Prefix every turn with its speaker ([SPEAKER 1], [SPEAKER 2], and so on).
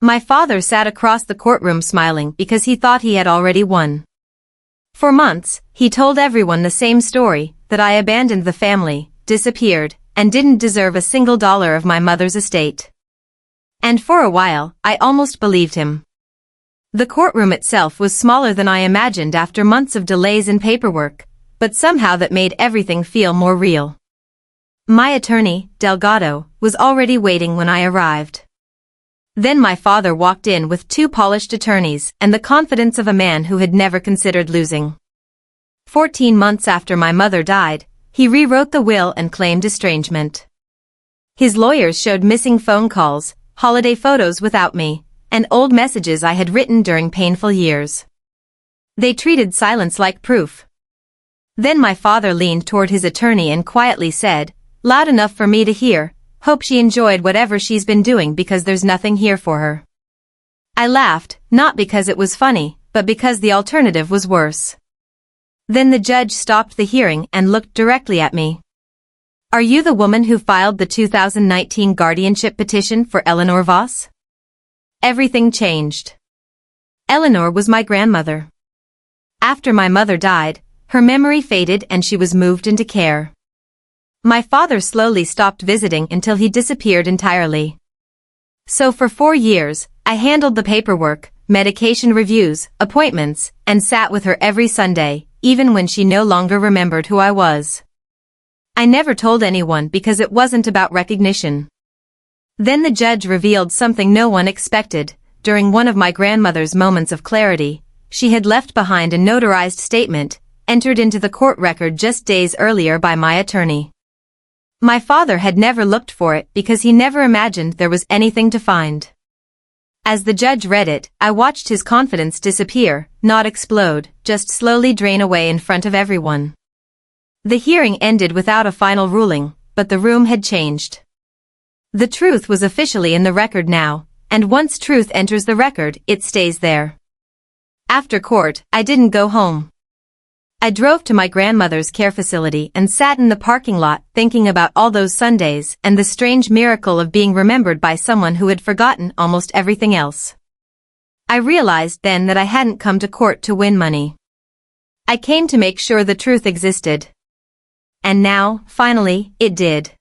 [SPEAKER 1] My father sat across the courtroom smiling because he thought he had already won. For months, he told everyone the same story, that I abandoned the family, disappeared, and didn't deserve a single dollar of my mother's estate. And for a while, I almost believed him. The courtroom itself was smaller than I imagined after months of delays in paperwork, but somehow that made everything feel more real. My attorney, Delgado, was already waiting when I arrived. Then my father walked in with two polished attorneys and the confidence of a man who had never considered losing. 14 months after my mother died, he rewrote the will and claimed estrangement. His lawyers showed missing phone calls, holiday photos without me, and old messages I had written during painful years. They treated silence like proof. Then my father leaned toward his attorney and quietly said, loud enough for me to hear, "Hope she enjoyed whatever she's been doing because there's nothing here for her." I laughed, not because it was funny, but because the alternative was worse. Then the judge stopped the hearing and looked directly at me. "Are you the woman who filed the 2019 guardianship petition for Eleanor Voss?" Everything changed. Eleanor was my grandmother. After my mother died, her memory faded and she was moved into care. My father slowly stopped visiting until he disappeared entirely. So for 4 years, I handled the paperwork, medication reviews, appointments, and sat with her every Sunday, even when she no longer remembered who I was. I never told anyone because it wasn't about recognition. Then the judge revealed something no one expected. During one of my grandmother's moments of clarity, she had left behind a notarized statement, entered into the court record just days earlier by my attorney. My father had never looked for it because he never imagined there was anything to find. As the judge read it, I watched his confidence disappear, not explode, just slowly drain away in front of everyone. The hearing ended without a final ruling, but the room had changed. The truth was officially in the record now, and once truth enters the record, it stays there. After court, I didn't go home. I drove to my grandmother's care facility and sat in the parking lot thinking about all those Sundays and the strange miracle of being remembered by someone who had forgotten almost everything else. I realized then that I hadn't come to court to win money. I came to make sure the truth existed. And now, finally, it did.